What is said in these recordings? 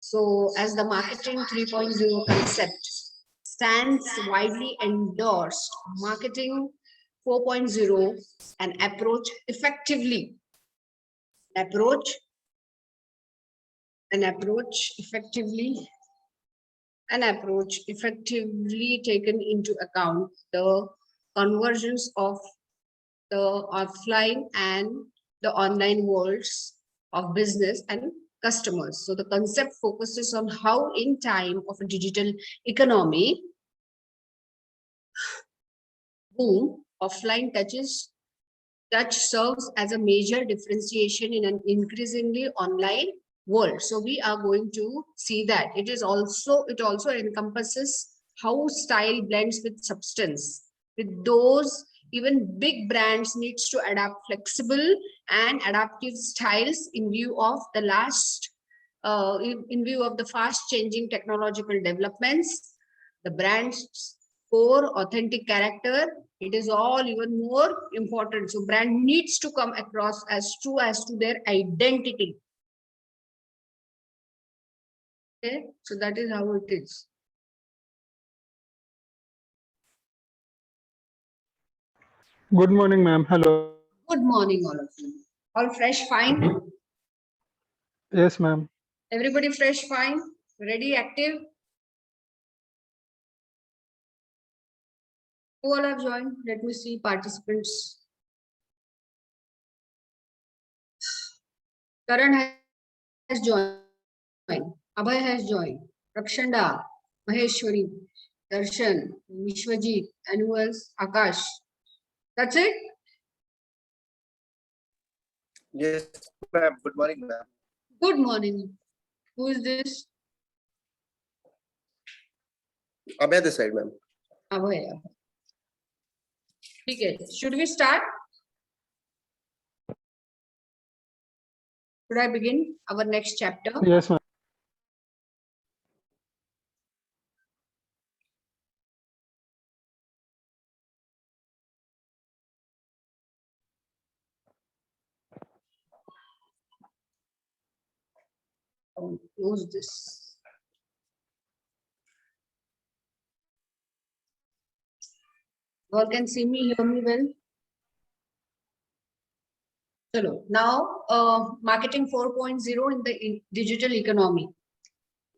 So as the marketing 3.0 concept stands widely endorsed, marketing 4.0 an approach effectively taken into account the convergence of the offline and the online worlds of business and customers. So the concept focuses on how in time of a digital economy, boom, offline touch serves as a major differentiation in an increasingly online world. So we are going to see that it also encompasses how style blends with substance. With those, even big brands needs to adapt flexible and adaptive styles in view of the in view of the fast changing technological developments. The brand's core authentic character, it is all even more important. So brand needs to come across as true as to their identity. Okay, so that is how it is. Good morning, ma'am. Hello. Good morning, all of you. All fresh, fine? Yes, ma'am. Everybody fresh, fine? Ready, active? Who all have joined? Let me see participants. Karan has joined. Abhay has joined. Rakshanda, Maheshwari, Darshan, Vishwajit, and who else? Akash. That's it? Yes, ma'am. Good morning, ma'am. Good morning. Who is this? Abhay this side, ma'am. Abhay. Okay. Should we start? Should I begin our next chapter? Yes, ma'am. I'll close this. You all can see me, hear me well? Hello. Now, marketing 4.0 in the digital economy.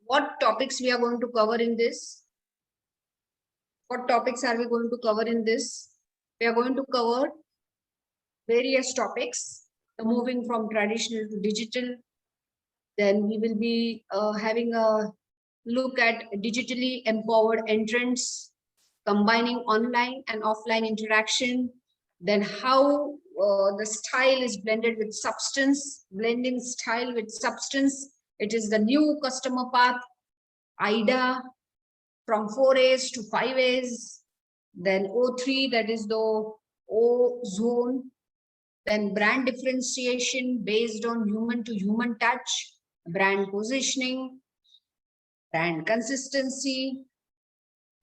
What topics we are going to cover in this? What topics are we going to cover in this? We are going to cover various topics, moving from traditional to digital. Then we will be having a look at digitally empowered entrants, combining online and offline interaction, then how the style is blended with substance, blending style with substance. It is the new customer path, IDA, from 4As to 5As, then O3, that is the O zone, then brand differentiation based on human to human touch, brand positioning, brand consistency,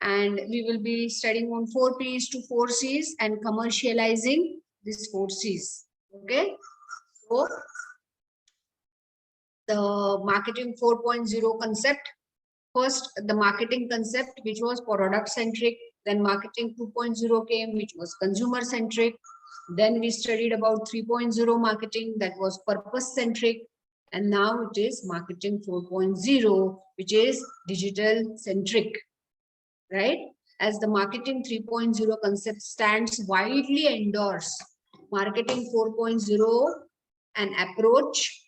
and we will be studying on 4Ps to 4Cs and commercializing these 4Cs. Okay, so the marketing 4.0 concept. First, the marketing concept, which was product centric. Then marketing 2.0 came, which was consumer centric. Then we studied about 3.0 marketing, that was purpose centric. And now it is marketing 4.0, which is digital centric, right? As the marketing 3.0 concept stands widely endorsed, marketing 4.0 an approach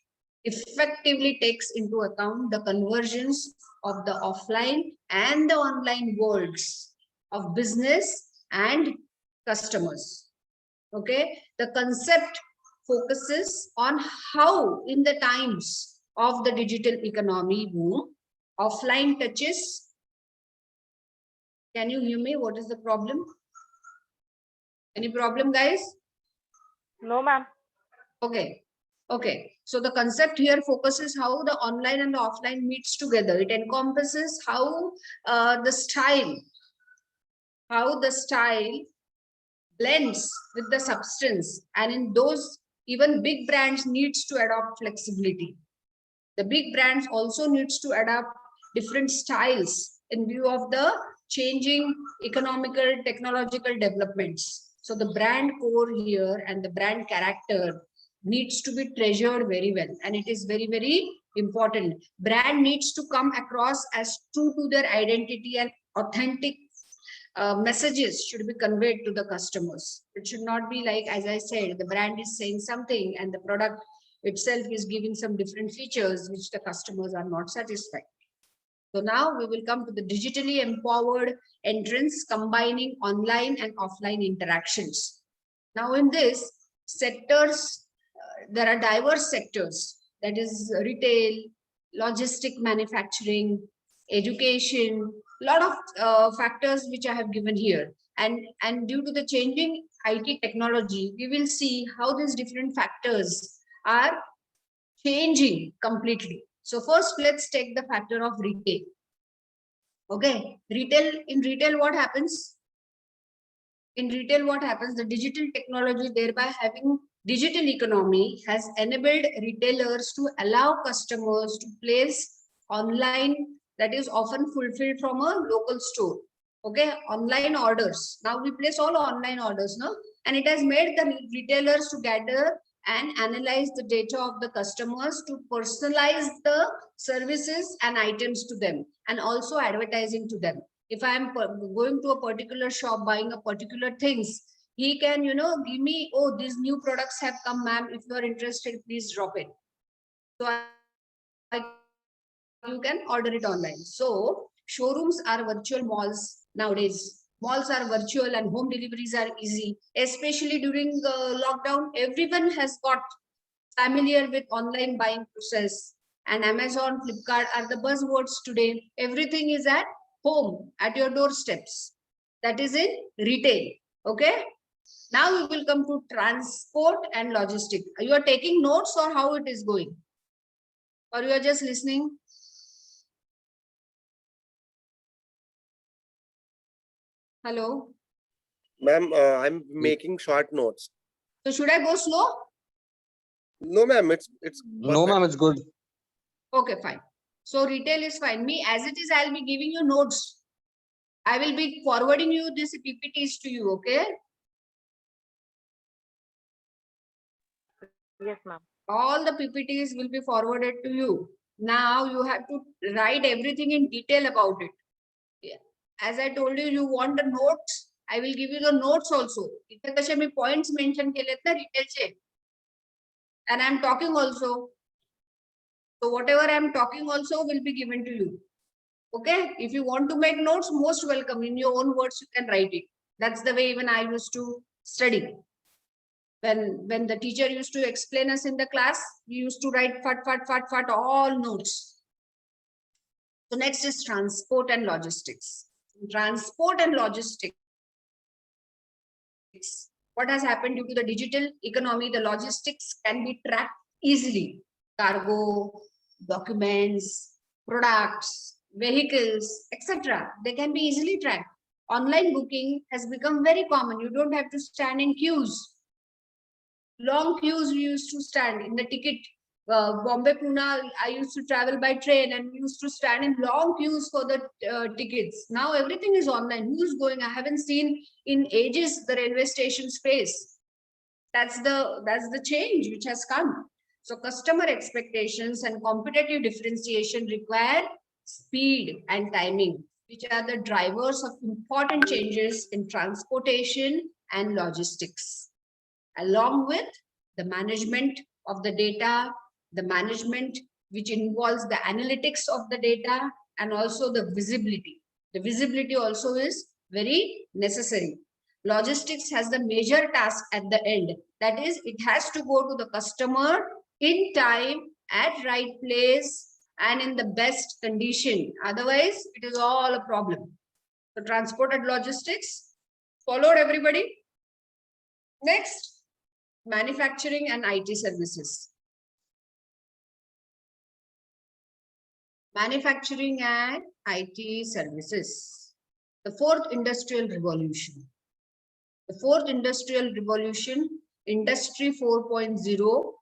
effectively takes into account the convergence of the offline and the online worlds of business and customers. Okay, the concept focuses on how in the times of the digital economy boom, offline touches. Can you hear me? What is the problem? Any problem, guys? No, ma'am. Okay. Okay. So the concept here focuses how the online and the offline meets together. It encompasses how the style blends with the substance, and in those, even big brands needs to adopt flexibility. The big brands also needs to adapt different styles in view of the changing economical, technological developments. So the brand core here and the brand character needs to be treasured very well, and it is very, very important. Brand needs to come across as true to their identity, and authentic messages should be conveyed to the customers. It should not be like, as I said, the brand is saying something and the product itself is giving some different features which the customers are not satisfied. So now we will come to the digitally empowered entrance, combining online and offline interactions. Now in this sectors, there are diverse sectors, that is retail, logistic manufacturing, education, lot of factors which I have given here. And due to the changing IT technology, we will see how these different factors are changing completely. So first, let's take the factor of retail. Okay, in retail, what happens? In retail, what happens? The digital technology, thereby having digital economy, has enabled retailers to allow customers to place online, that is often fulfilled from a local store. Okay, online orders. Now we place all online orders, no? And it has made the retailers to gather and analyze the data of the customers to personalize the services and items to them, and also advertising to them. If I am going to a particular shop buying a particular things, he can, give me, oh, these new products have come, ma'am. If you are interested, please drop it. So you can order it online. So showrooms are virtual malls nowadays. Malls are virtual and home deliveries are easy, especially during the lockdown. Everyone has got familiar with online buying process, and Amazon, Flipkart are the buzzwords today. Everything is at home, at your doorsteps. That is in retail. Okay. Now we will come to transport and logistics. You are taking notes or how it is going? Or you are just listening? Hello. Ma'am, I'm making short notes. So should I go slow? No, ma'am, it's No, ma'am, it's good. Okay, fine. So retail is fine. Me, as it is, I'll be giving you notes. I will be forwarding you these PPTs to you, okay? Yes, ma'am. All the PPTs will be forwarded to you. Now you have to write everything in detail about it. Yeah. As I told you, you want the notes. I will give you the notes also. इथे कसे मी points mention केलेत ना retailचे. And I'm talking also. So whatever I'm talking also will be given to you. Okay. If you want to make notes, most welcome. In your own words, you can write it. That's the way even I used to study. When the teacher used to explain us in the class, we used to write fat, all notes. So next is transport and logistics. Transport and logistics. What has happened due to the digital economy? The logistics can be tracked easily. Cargo, documents, products, vehicles, etc. They can be easily tracked. Online booking has become very common. You don't have to stand in queues. Long queues we used to stand in the ticket. Bombay, Pune, I used to travel by train and we used to stand in long queues for the tickets. Now everything is online. Who's going? I haven't seen in ages the railway station space. That's the change which has come. So customer expectations and competitive differentiation require speed and timing, which are the drivers of important changes in transportation and logistics, along with the management of the data, the management which involves the analytics of the data, and also the visibility. The visibility also is very necessary. Logistics has the major task at the end. That is, it has to go to the customer in time, at right place, and in the best condition. Otherwise, it is all a problem. So transport and logistics, followed everybody? Next, manufacturing and IT services. Manufacturing and IT services. The fourth industrial revolution. The fourth industrial revolution, Industry 4.0,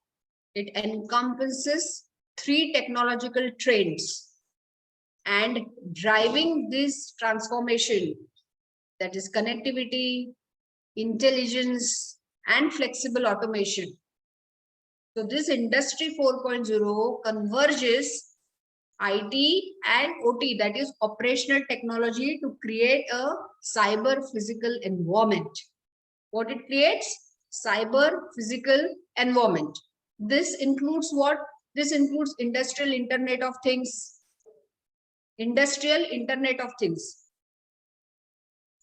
it encompasses three technological trends and driving this transformation, that is connectivity, intelligence, and flexible automation. So this industry 4.0 converges IT and OT, that is operational technology, to create a cyber physical environment. What it creates? Cyber physical environment. This includes what? This includes industrial Internet of Things. Industrial Internet of Things.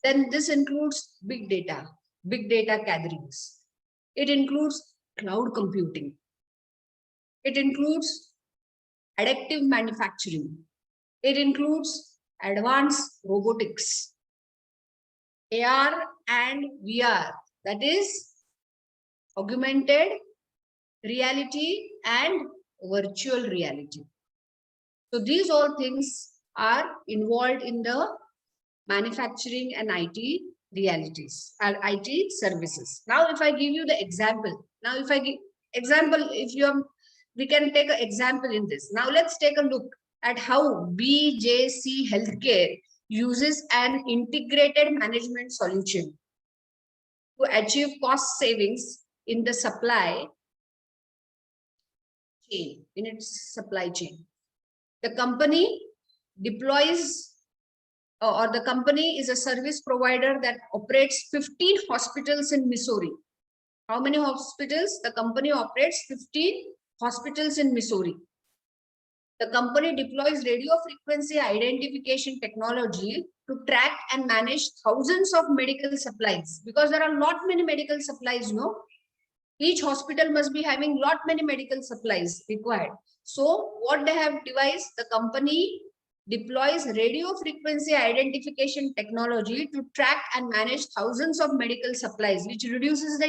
Then this includes big data gatherings. It includes cloud computing. It includes additive manufacturing. It includes advanced robotics, AR and VR, that is augmented reality and virtual reality. So these all things are involved in the manufacturing and IT realities and IT services. Now, if I give you the example, we can take an example in this. Now, let's take a look at how BJC Healthcare uses an integrated management solution to achieve cost savings in the supply chain, in its supply chain. The company deploys or the company is a service provider that operates 15 hospitals in Missouri. How many hospitals? The company operates 15 hospitals in Missouri. The company deploys radio frequency identification technology to track and manage thousands of medical supplies, because there are lot many medical supplies, Each hospital must be having lot many medical supplies required. So what they have devised, the company deploys radio frequency identification technology to track and manage thousands of medical supplies, which reduces the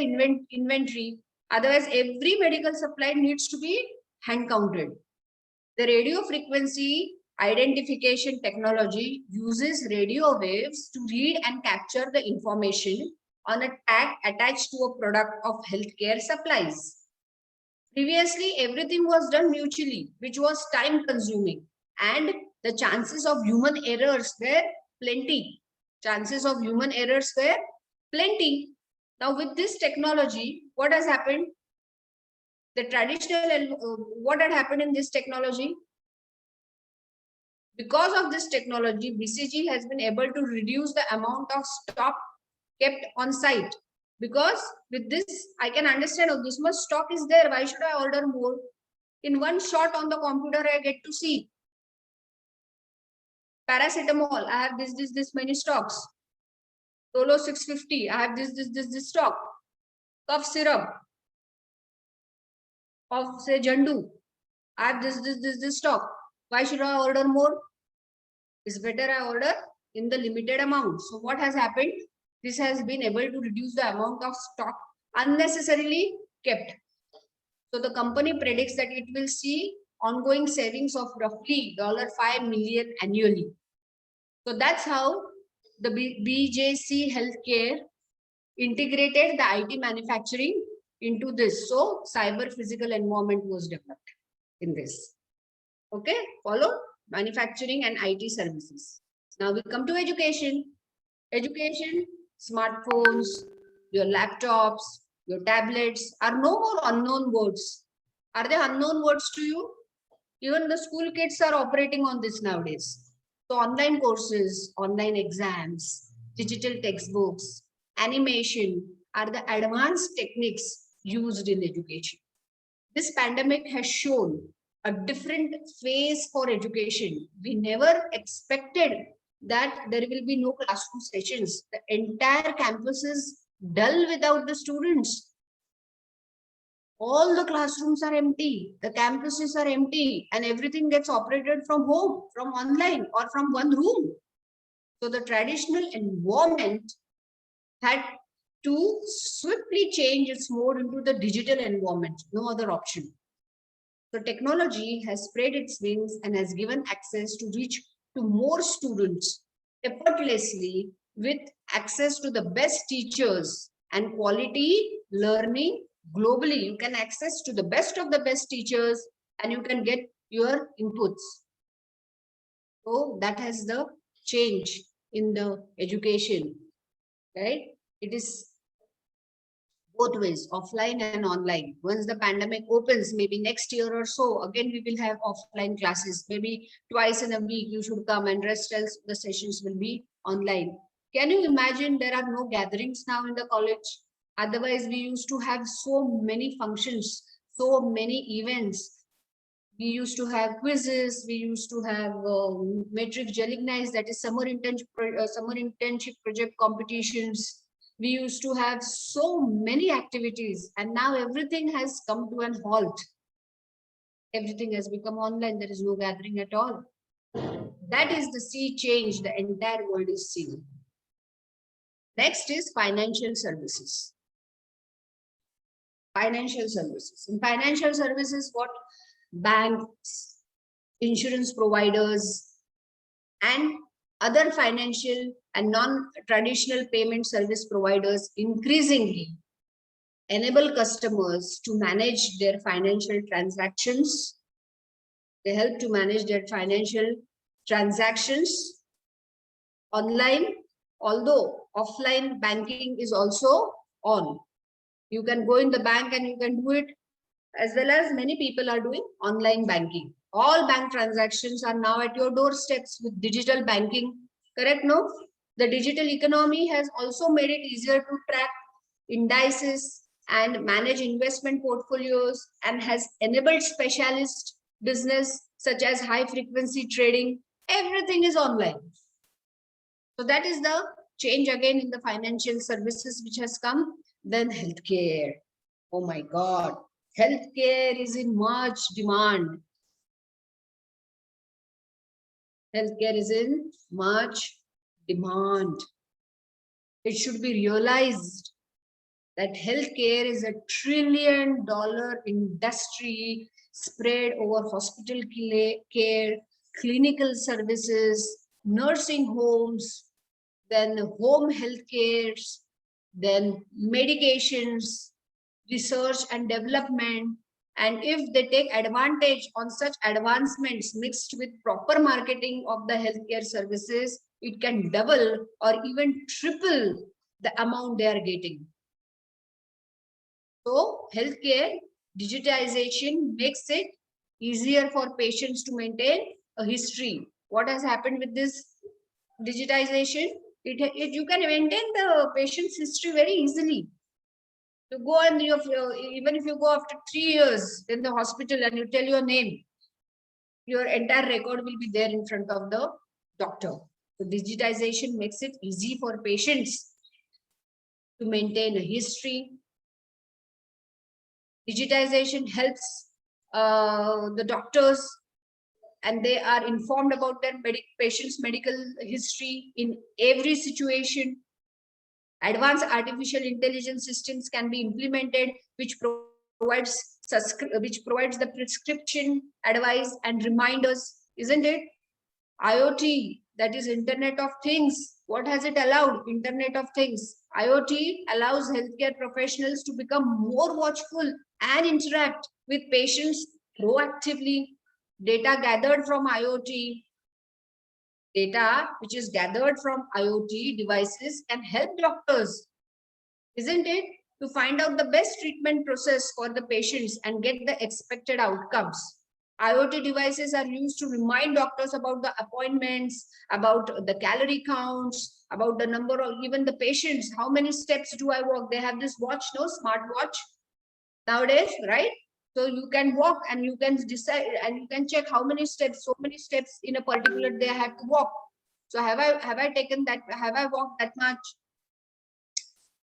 inventory. Otherwise, every medical supply needs to be hand counted. The radio frequency identification technology uses radio waves to read and capture the information on a tag attached to a product of healthcare supplies. Previously, everything was done mutually, which was time consuming, and the chances of human errors were plenty. Now, with this technology, what has happened? The traditional, what had happened in this technology? Because of this technology, BCG has been able to reduce the amount of stock kept on site. Because with this, I can understand, oh, this much stock is there, why should I order more? In one shot on the computer, I get to see paracetamol, I have this many stocks. Dolo 650, I have this stock. Cough syrup of say Jandu, I have this stock. Why should I order more? It's better I order in the limited amount. So what has happened? This has been able to reduce the amount of stock unnecessarily kept. So the company predicts that it will see ongoing savings of roughly $5 million annually. So that's how the BJC Healthcare integrated the IT manufacturing into this. So cyber physical environment was developed in this. Okay, follow manufacturing and IT services. Now we come to education. Education, smartphones, your laptops, your tablets are no more unknown words. Are they unknown words to you? Even the school kids are operating on this nowadays. So online courses, online exams, digital textbooks, animation are the advanced techniques used in education. This pandemic has shown a different phase for education. We never expected that there will be no classroom sessions. The entire campus is dull without the students. All the classrooms are empty, the campuses are empty, and everything gets operated from home, from online, or from one room. So the traditional environment had to swiftly change its mode into the digital environment, no other option. So technology has spread its wings and has given access to reach to more students effortlessly, with access to the best teachers and quality learning globally. You can access to the best of the best teachers and you can get your inputs. So that has the change in the education, right? It is both ways, offline and online. Once the pandemic opens, maybe next year or so, again we will have offline classes. Maybe twice in a week you should come, and rest else the sessions will be online. Can you imagine there are no gatherings now in the college? Otherwise, we used to have so many functions, so many events. We used to have quizzes. We used to have matrix gelignize, that is summer internship project competitions. We used to have so many activities, and now everything has come to an halt. Everything has become online. There is no gathering at all. That is the sea change the entire world is seeing. Next is financial services. Financial services. In financial services, what banks, insurance providers, and other financial and non-traditional payment service providers increasingly enable customers to manage their financial transactions. They help to manage their financial transactions online, although offline banking is also on. You can go in the bank and you can do it, as well as many people are doing online banking. All bank transactions are now at your doorsteps with digital banking, correct? No? The digital economy has also made it easier to track indices and manage investment portfolios, and has enabled specialist business such as high frequency trading. Everything is online. So that is the change again in the financial services which has come. Then healthcare. Oh my God. Healthcare is in much demand. Healthcare is in much demand. It should be realized that healthcare is $1 trillion industry spread over hospital care, clinical services, nursing homes, then home health care, then medications, research and development. And if they take advantage on such advancements mixed with proper marketing of the healthcare services, it can double or even triple the amount they are getting. So healthcare digitization makes it easier for patients to maintain a history. What has happened with this digitization? You can maintain the patient's history very easily. You go and even if you go after 3 years in the hospital and you tell your name, your entire record will be there in front of the doctor. So digitization makes it easy for patients to maintain a history. Digitization helps the doctors, and they are informed about their patient's medical history in every situation. Advanced artificial intelligence systems can be implemented, which provides the prescription advice and reminders, isn't it? IoT, that is Internet of Things. What has it allowed? Internet of Things. IoT allows healthcare professionals to become more watchful and interact with patients proactively. Data gathered from IoT, data which is gathered from IoT devices can help doctors, isn't it, to find out the best treatment process for the patients and get the expected outcomes. IoT devices are used to remind doctors about the appointments, about the calorie counts, about the number of even the patients. How many steps do I walk? They have this watch, no, smart watch nowadays, right? So you can walk and you can decide and you can check how many steps, so many steps in a particular day I have to walk. So have I taken that? Have I walked that much?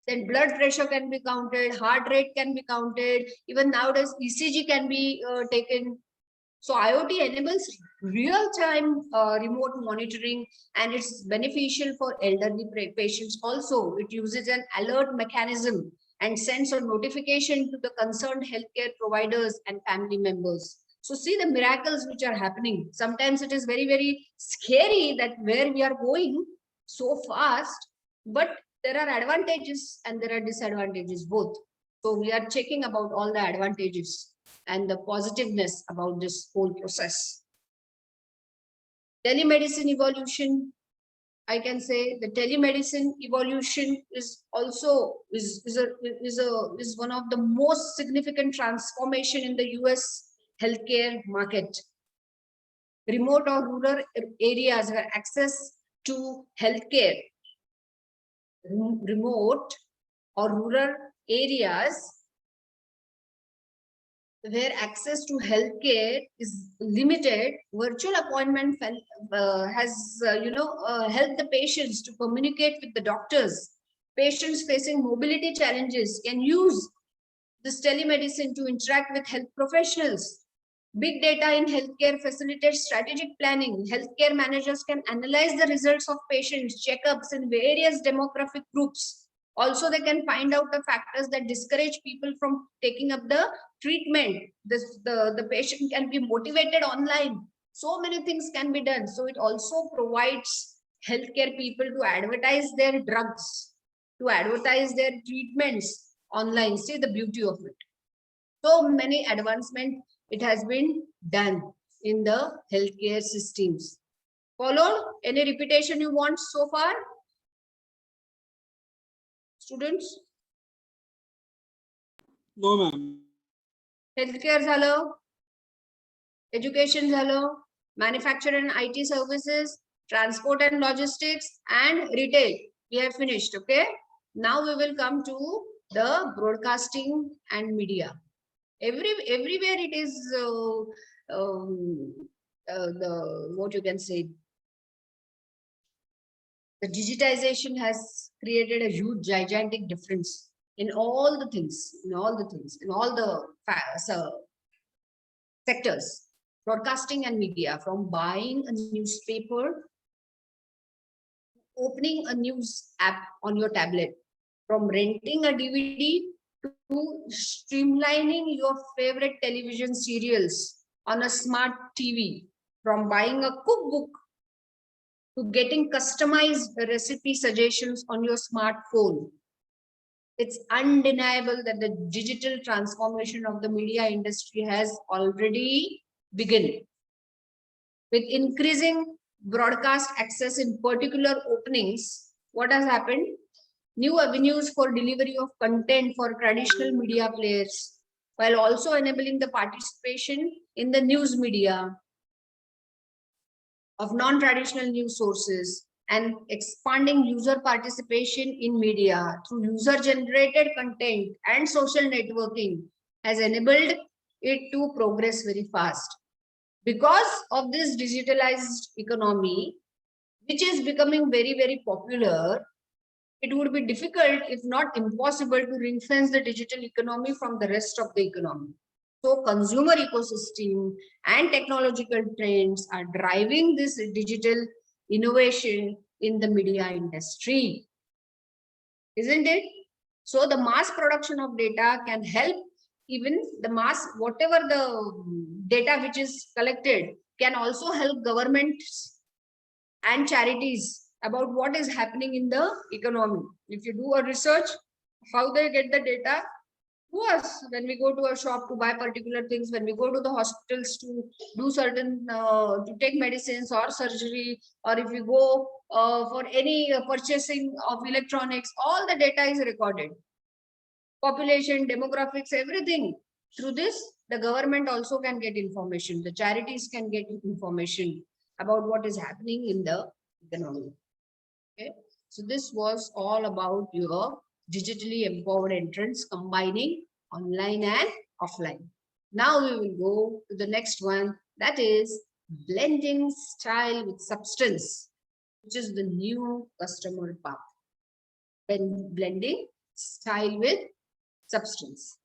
Then blood pressure can be counted, heart rate can be counted. Even nowadays ECG can be taken. So IoT enables real-time remote monitoring, and it's beneficial for elderly patients also. It uses an alert mechanism and sends a notification to the concerned healthcare providers and family members. So see the miracles which are happening. Sometimes it is very, very scary that where we are going so fast, but there are advantages and there are disadvantages both. So we are checking about all the advantages. and the positiveness about this whole process. Telemedicine evolution, I can say the telemedicine evolution is also is one of the most significant transformation in the US healthcare market. Remote or rural areas where access to healthcare, remote or rural areas where access to healthcare is limited, virtual appointment has helped the patients to communicate with the doctors. Patients facing mobility challenges can use this telemedicine to interact with health professionals. Big data in healthcare facilitates strategic planning. Healthcare managers can analyze the results of patients' checkups in various demographic groups. Also, they can find out the factors that discourage people from taking up the treatment. The patient can be motivated online. So many things can be done. So it also provides healthcare people to advertise their drugs, to advertise their treatments online. See the beauty of it. So many advancements it has been done in the healthcare systems. Followed? Any repetition you want so far? Students? No, ma'am. Healthcare झालं, education झालं, manufacturing and IT services, transport and logistics, and retail. We have finished. Okay. Now we will come to the broadcasting and media. Everywhere it is what you can say, the digitization has created a huge gigantic difference in all the things, in all the sectors. Broadcasting and media, from buying a newspaper, opening a news app on your tablet, from renting a DVD to streamlining your favorite television serials on a smart TV, from buying a cookbook to getting customized recipe suggestions on your smartphone. It's undeniable that the digital transformation of the media industry has already begun. With increasing broadcast access in particular openings, what has happened? New avenues for delivery of content for traditional media players, while also enabling the participation in the news media of non-traditional news sources and expanding user participation in media through user-generated content and social networking has enabled it to progress very fast. Because of this digitalized economy, which is becoming very, very popular, it would be difficult, if not impossible, to ring-fence the digital economy from the rest of the economy. So consumer ecosystem and technological trends are driving this digital innovation in the media industry. Isn't it? So the mass production of data can help, even the mass, whatever the data which is collected, can also help governments and charities about what is happening in the economy. If you do a research, how they get the data? To us, when we go to a shop to buy particular things, when we go to the hospitals to do certain, to take medicines or surgery, or if we go for any purchasing of electronics, all the data is recorded. Population, demographics, everything. Through this, the government also can get information. The charities can get information about what is happening in the economy. Okay. So this was all about your digitally empowered entrants combining online and offline. Now we will go to the next one, that is blending style with substance, which is the new customer path. When blending style with substance.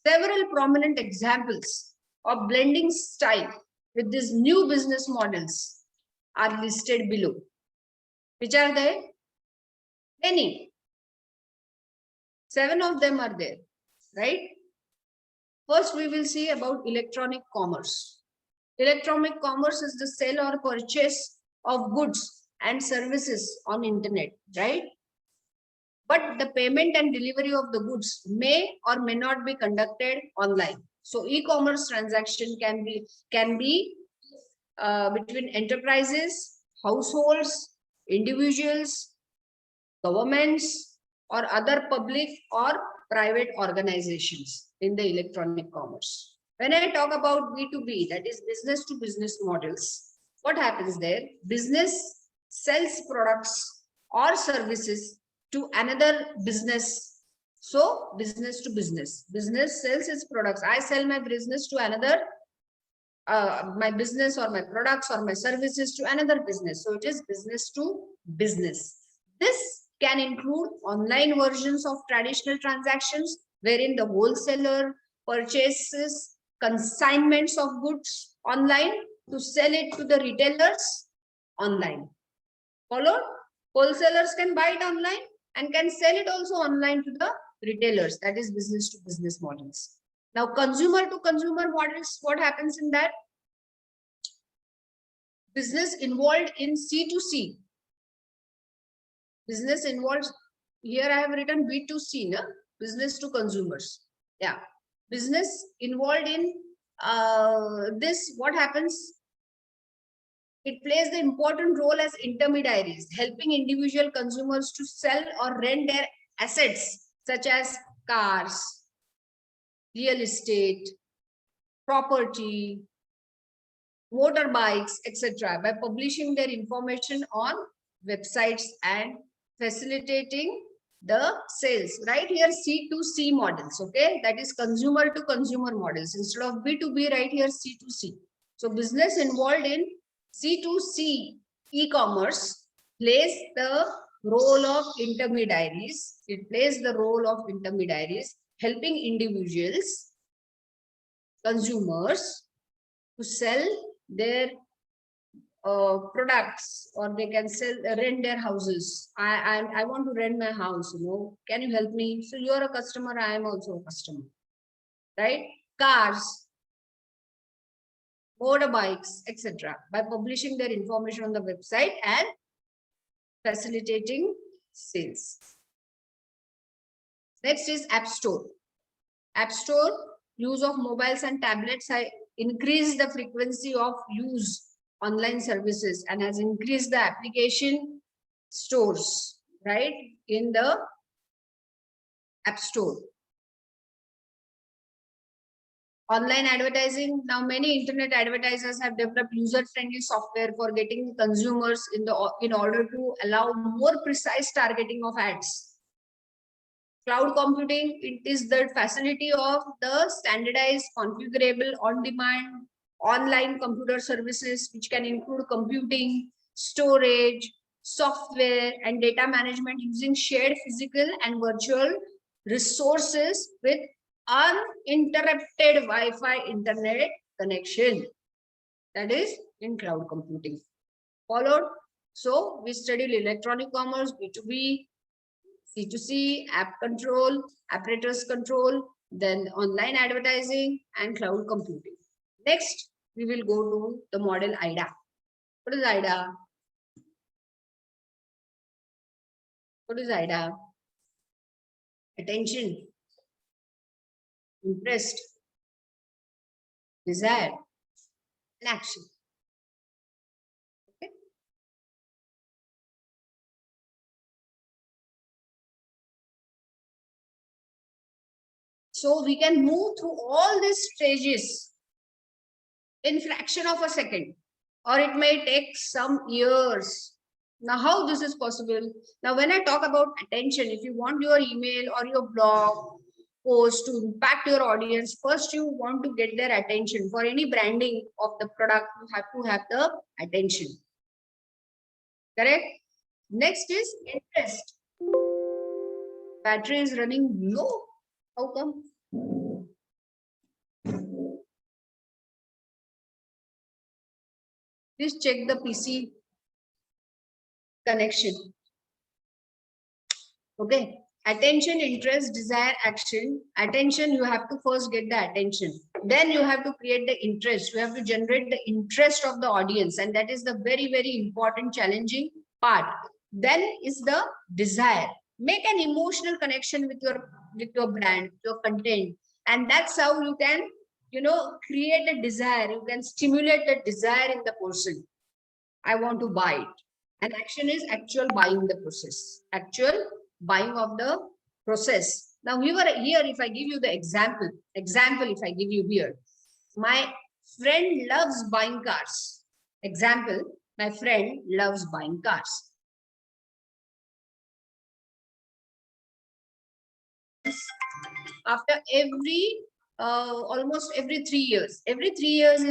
Several prominent examples of blending style with these new business models are listed below. Which are they? Many. 7 of them are there, right? First, we will see about electronic commerce. Electronic commerce is the sale or purchase of goods and services on internet, right? But the payment and delivery of the goods may or may not be conducted online. So e-commerce transaction can be between enterprises, households, individuals, governments, or other public or private organizations in the electronic commerce. When I talk about B2B, that is business to business models, what happens there? Business sells products or services to another business. So business to business. Business sells its products. I sell my business to another, my business or my products or my services to another business. So it is business to business. This can include online versions of traditional transactions, wherein the wholesaler purchases consignments of goods online to sell it to the retailers online. Followed? Wholesalers can buy it online and can sell it also online to the retailers. That is business to business models. Now, consumer to consumer models, what happens in that? Business involved in C2C. Business involves, here I have written B2C, na? Business to consumers. Yeah. Business involved in this, what happens? It plays the important role as intermediaries, helping individual consumers to sell or rent their assets such as cars, real estate, property, motorbikes, etc. by publishing their information on websites and facilitating the sales. Right here C2C models, okay? That is consumer to consumer models. Instead of B2B, right here C2C. So business involved in C2C e-commerce plays the role of intermediaries. It plays the role of intermediaries, helping individuals, consumers to sell their products, or they can sell, rent their houses. I want to rent my house, you know, can you help me? So you're a customer, I am also a customer, right? Cars, motorbikes, etc. by publishing their information on the website and facilitating sales. Next is App Store. App Store, use of mobiles and tablets increased the frequency of use online services and has increased the application stores, right, in the App Store. Online advertising. Now many internet advertisers have developed user-friendly software for getting consumers in order to allow more precise targeting of ads. Cloud computing, it is the facility of the standardized, configurable, on-demand, online computer services, which can include computing, storage, software, and data management using shared physical and virtual resources with uninterrupted Wi-Fi internet connection. That is in cloud computing. Followed. So we studied electronic commerce, B2B, C2C, app control, apparatus control, then online advertising and cloud computing. Next, we will go to the model IDA. What is IDA? What is IDA? Attention, interest, desire, and action. Okay. So we can move through all these stages in fraction of a second, or it may take some years. Now, how this is possible? Now, when I talk about attention, if you want your email or your blog post to impact your audience, first you want to get their attention. For any branding of the product, you have to have the attention. Correct? Next is interest. Battery is running low. How come? Please check the PC connection. Okay. Attention, interest, desire, action. Attention, you have to first get the attention. Then you have to create the interest. You have to generate the interest of the audience. And that is the very, very important, challenging part. Then is the desire. Make an emotional connection with your brand, your content. And that's how you can create a desire. You can stimulate a desire in the person. I want to buy it. And action is actual buying the process, actual buying of the process. Now here, if I give you the example, if I give you here, my friend loves buying cars. Example, my friend loves buying cars. After almost every 3 years, he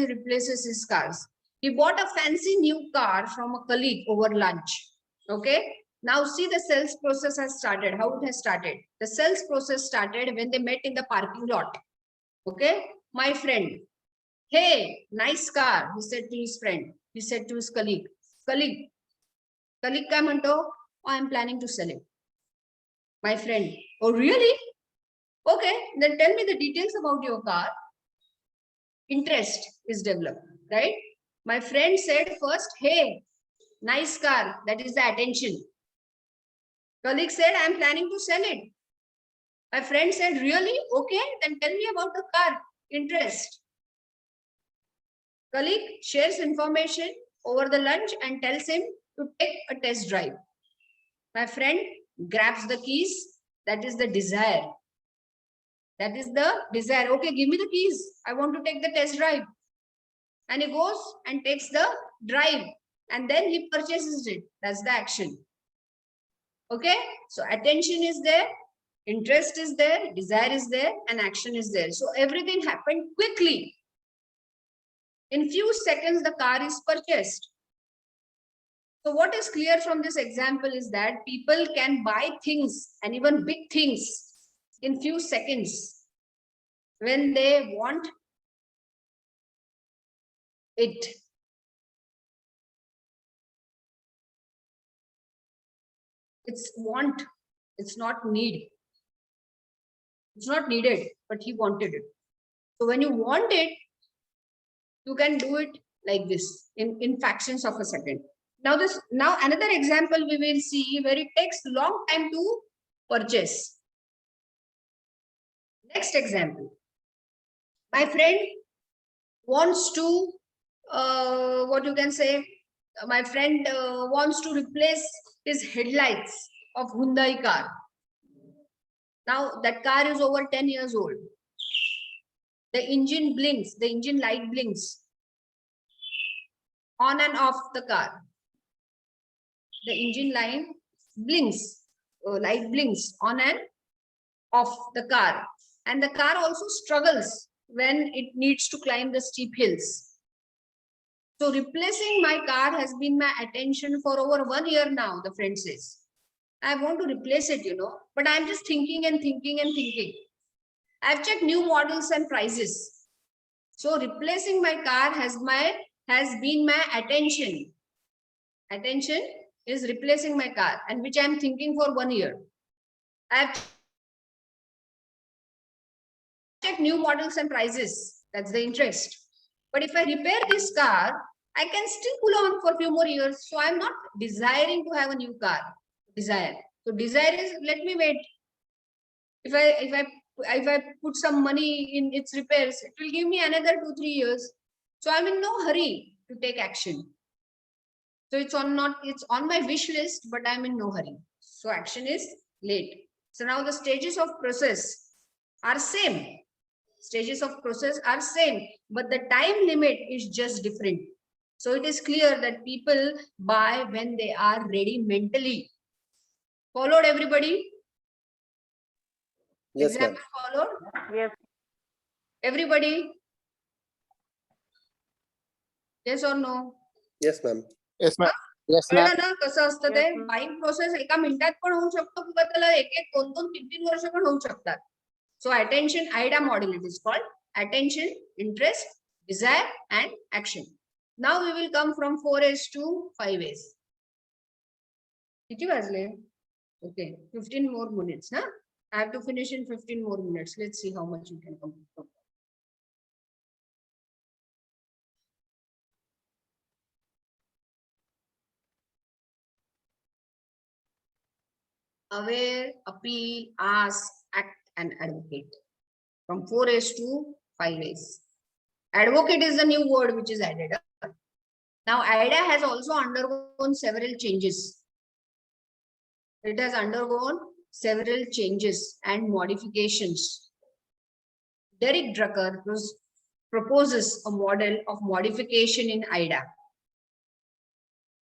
replaces his cars. He bought a fancy new car from a colleague over lunch. Okay. Now see, the sales process has started. How it has started? The sales process started when they met in the parking lot. Okay. My friend, hey, nice car, he said to his friend. He said to his colleague, colleague काय म्हणतो? I am planning to sell it. My friend, oh really? Okay, then tell me the details about your car. Interest is developed, right? My friend said first, hey, nice car, that is the attention. Colleague said, I am planning to sell it. My friend said, really? Okay, then tell me about the car. Interest. Colleague shares information over the lunch and tells him to take a test drive. My friend grabs the keys. That is the desire. That is the desire. Okay, give me the keys. I want to take the test drive. And he goes and takes the drive. And then he purchases it. That's the action. Okay, so attention is there, interest is there, desire is there, and action is there. So everything happened quickly. In few seconds, the car is purchased. So what is clear from this example is that people can buy things, and even big things, in few seconds when they want it. It's want, it's not need. It's not needed, but he wanted it. So when you want it, you can do it like this in fractions of a second. Now another example we will see where it takes long time to purchase. Next example. My friend wants to, what you can say, my friend wants to replace his headlights of Hyundai car. Now that car is over 10 years old. The engine blinks, the engine light blinks on and off the car. The engine light blinks on and off the car. And the car also struggles when it needs to climb the steep hills. So replacing my car has been my attention for over 1 year now, the friend says. I want to replace it, but I'm just thinking and thinking and thinking. I've checked new models and prices. So replacing my car has been my attention. Attention is replacing my car, and which I'm thinking for 1 year. I've checked new models and prices. That's the interest. But if I repair this car, I can still pull on for a few more years. So I'm not desiring to have a new car. Desire. So desire is, let me wait. If I put some money in its repairs, it will give me another 2-3 years. So I'm in no hurry to take action. So it's on my wish list, but I'm in no hurry. So action is late. So now the stages of process are same. Stages of process are same, but the time limit is just different. So it is clear that people buy when they are ready mentally. Followed, everybody? Yes, ma'am. Example followed? Yes. Everybody? Yes or no? Yes, ma'am. Yes, ma'am. Yes, ma'am. कळलं ना कसं असतं ते? Yes, ma'am. Buying process एका मिनिटात पण होऊ शकतो किंवा त्याला 1-1, 2-2, 3-3 वर्ष पण होऊ शकतात. So attention, AIDA model it is called. Attention, interest, desire, and action. Now we will come from 4As to 5As. किती वाजले? Okay, 15 more minutes, huh? I have to finish in 15 more minutes. Let's see how much you can complete. Aware, appeal, ask, act, and advocate. From 4As to 5As. Advocate is the new word which is added. Now, IDA has also undergone several changes. It has undergone several changes and modifications. Derek Drucker proposes a model of modification in IDA.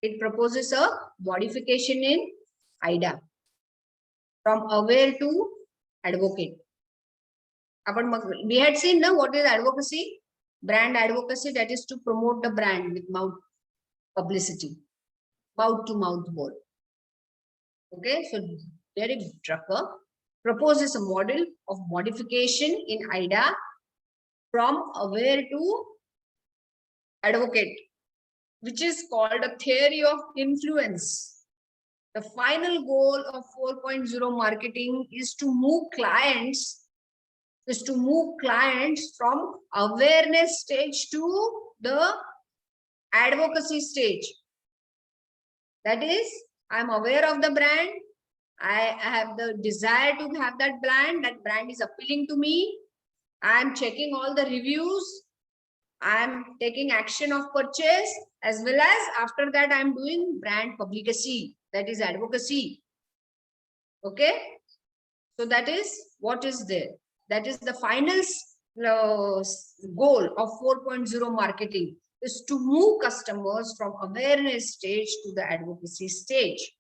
It proposes a modification in IDA from aware to advocate. We had seen now what is advocacy? Brand advocacy, that is to promote the brand with mouth publicity, mouth to mouth word. Okay, so Derek Drucker proposes a model of modification in IDA from aware to advocate, which is called a theory of influence. The final goal of 4.0 marketing is to move clients from awareness stage to the advocacy stage. That is, I'm aware of the brand. I have the desire to have that brand. That brand is appealing to me. I'm checking all the reviews. I'm taking action of purchase, as well as after that I'm doing brand publicity, that is advocacy. Okay, so that is what is there. That is the final goal of 4.0 marketing, is to move customers from awareness stage to the advocacy stage.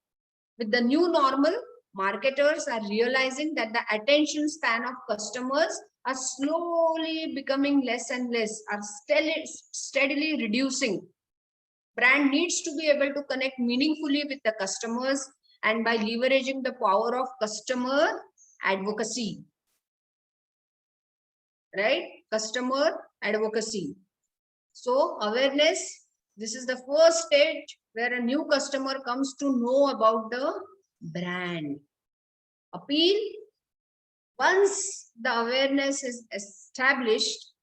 With the new normal, marketers are realizing that the attention span of customers are slowly becoming less and less, are steadily reducing. Brand needs to be able to connect meaningfully with the customers, and by leveraging the power of customer advocacy. Right? Customer advocacy. So awareness, this is the first stage where a new customer comes to know about the brand. Appeal, once the awareness is established,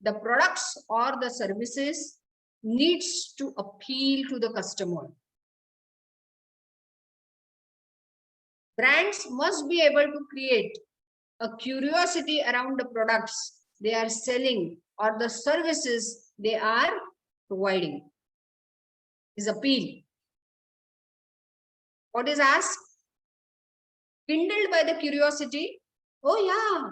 the products or the services needs to appeal to the customer. Brands must be able to create a curiosity around the products they are selling or the services they are providing. Is appeal. What is asked? Kindled by the curiosity. Oh yeah,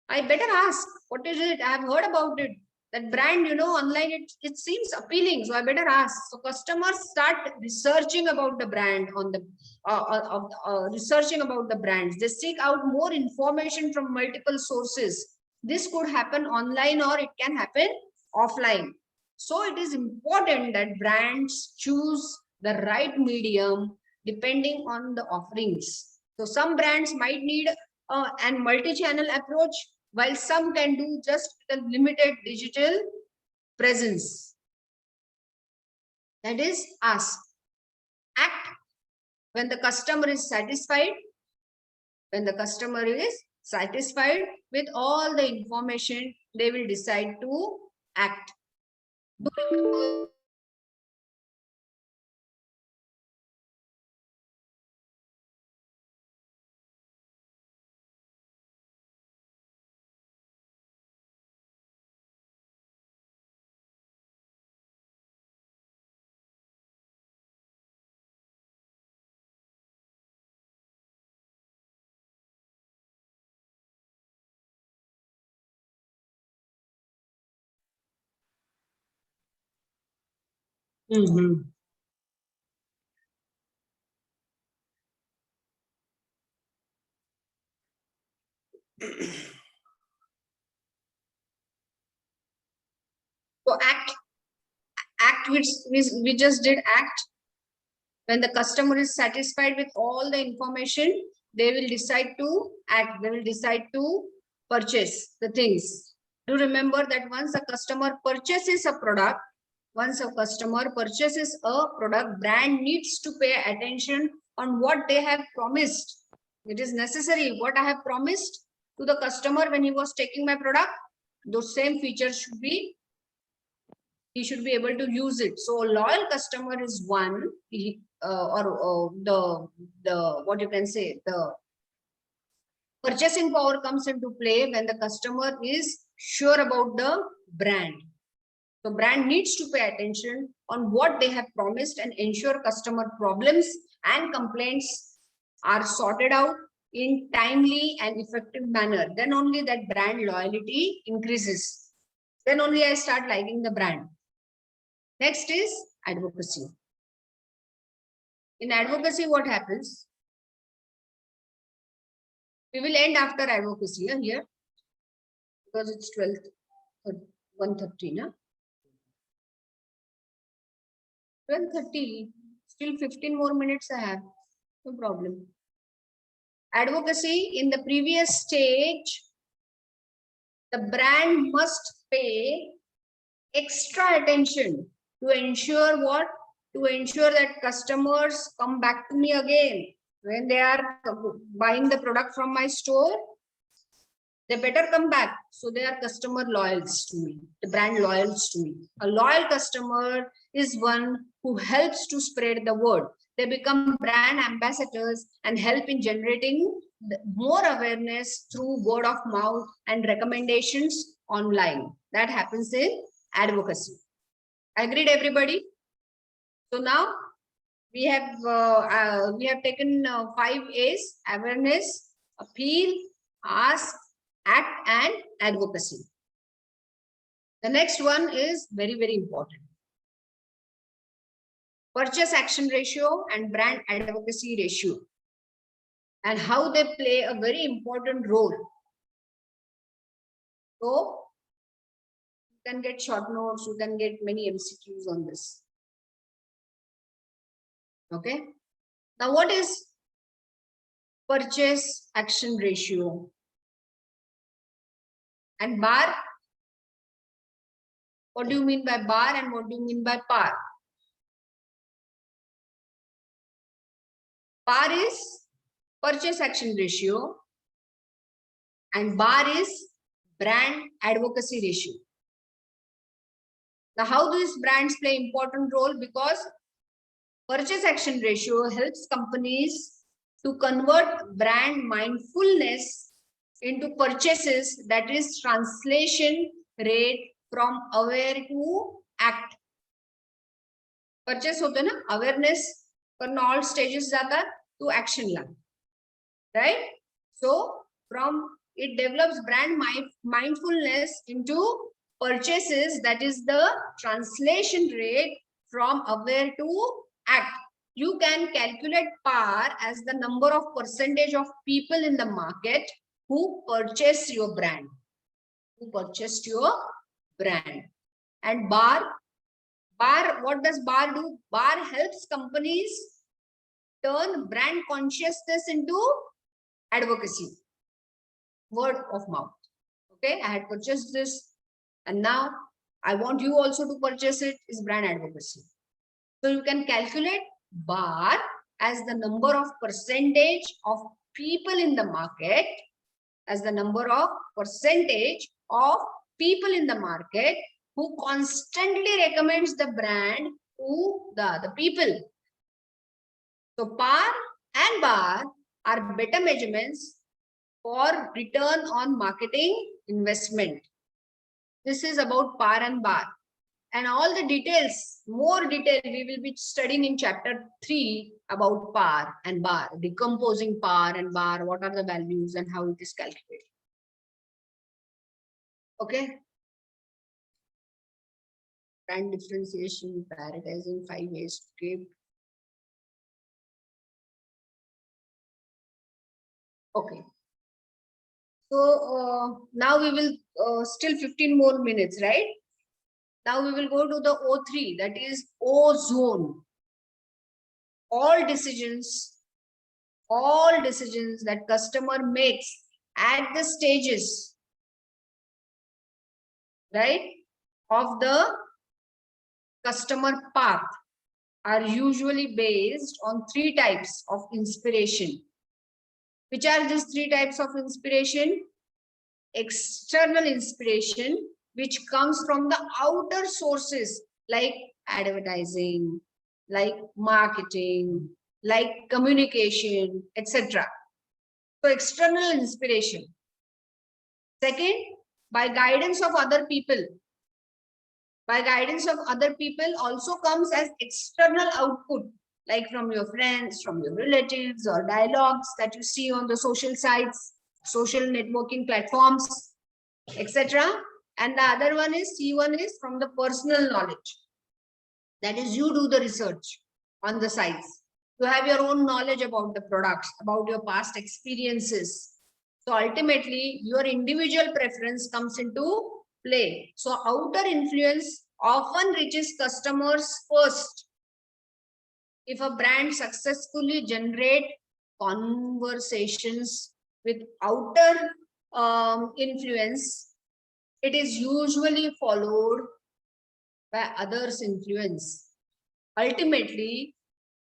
I better ask. What is it? I have heard about it. That brand, online, it seems appealing. So I better ask. So customers start researching about the brand on the researching about the brands. They seek out more information from multiple sources. This could happen online or it can happen offline. So it is important that brands choose the right medium depending on the offerings. So some brands might need a multi-channel approach, while some can do just a limited digital presence. That is ask. Act when the customer is satisfied. When the customer is satisfied with all the information, they will decide to act. So act which we just did act. When the customer is satisfied with all the information, they will decide to act. They will decide to purchase the things. Do remember that once a customer purchases a product, brand needs to pay attention on what they have promised. It is necessary. What I have promised to the customer when he was taking my product, those same features should be, he should be able to use it. So loyal customer is one, the what you can say, the Purchasing power comes into play when the customer is sure about the brand. The brand needs to pay attention on what they have promised and ensure customer problems and complaints are sorted out in timely and effective manner. Then only that brand loyalty increases. Then only I start liking the brand. Next is advocacy. In advocacy, what happens? We will end after advocacy here because it's 1:30, na? 12:30, still 15 more minutes I have, no problem. Advocacy, in the previous stage, the brand must pay extra attention to ensure what? To ensure that customers come back to me again. When they are buying the product from my store, they better come back. So they are customer loyals to me, the brand loyals to me. A loyal customer is one who helps to spread the word. They become brand ambassadors and help in generating more awareness through word of mouth and recommendations online. That happens in advocacy. Agreed, everybody? So now we have taken 5 A's: awareness, appeal, ask, act, and advocacy. The next one is very, very important. Purchase action ratio and brand advocacy ratio, and how they play a very important role. So you can get short notes, you can get many MCQs on this. Okay. Now, what is purchase action ratio and bar? What do you mean by bar and what do you mean by par? Par is purchase action ratio and bar is brand advocacy ratio. Now, how do these brands play important role? Because purchase action ratio helps companies to convert brand mindfulness into purchases, that is translation rate from aware to act. Purchase होता है ना, awareness करना all stages जाता to action La, right? So from it develops brand mindfulness into purchases, that is the translation rate from aware to act. You can calculate PAR as the number of percentage of people in the market who purchase your brand, who purchased your brand. And bar, what does bar do? Bar helps companies turn brand consciousness into advocacy, word of mouth. Okay, I had purchased this and now I want you also to purchase it, is brand advocacy. So you can calculate bar as the number of percentage of people in the market, as the number of percentage of people in the market who constantly recommends the brand to the other people. So PAR and BAR are better measurements for return on marketing investment. This is about PAR and BAR. And all the details, more detail, we will be studying in chapter 3 about PAR and BAR, decomposing PAR and BAR, what are the values and how it is calculated. Okay. Brand differentiation, prioritizing 5 ways to give. Okay. So now we will still 15 more minutes, right? Now we will go to the O3, that is O zone. All decisions that customer makes at the stages, right, of the customer path are usually based on 3 types of inspiration. Which are these 3 types of inspiration? External inspiration, which comes from the outer sources like advertising, like marketing, like communication, etc. So external inspiration. Second, by guidance of other people. By guidance of other people also comes as external output, like from your friends, from your relatives, or dialogues that you see on the social sites, social networking platforms, etc. And the other one is, C1 is from the personal knowledge. That is, you do the research on the sites. You have your own knowledge about the products, about your past experiences. So ultimately, your individual preference comes into play. So outer influence often reaches customers first. If a brand successfully generate conversations with outer influence, it is usually followed by others' influence. Ultimately,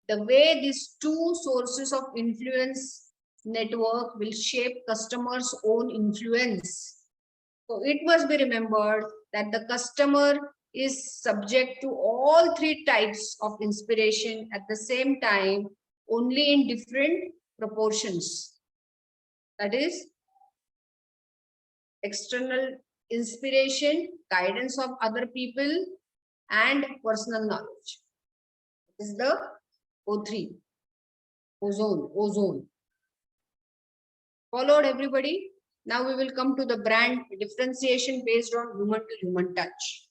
the way these two sources of influence network will shape customers' own influence. So it must be remembered that the customer is subject to all three types of inspiration at the same time, only in different proportions. That is, external inspiration, guidance of other people, and personal knowledge. This is the O3, ozone. Followed, everybody? Now we will come to the brand differentiation based on human to human touch.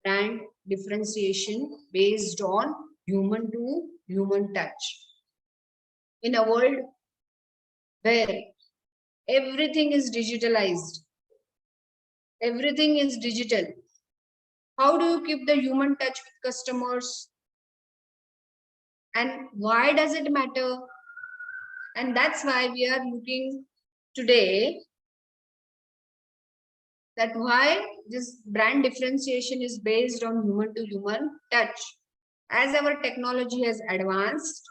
Brand differentiation based on human to human touch. In a world where everything is digitalized, everything is digital, how do you keep the human touch with customers? And why does it matter? And that's why we are looking today that why this brand differentiation is based on human to human touch. As our technology has advanced,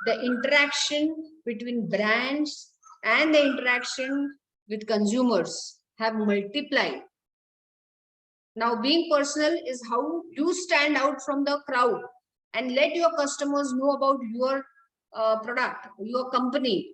the interaction between brands and the interaction with consumers have multiplied. Now, being personal is how you stand out from the crowd and let your customers know about your product, your company,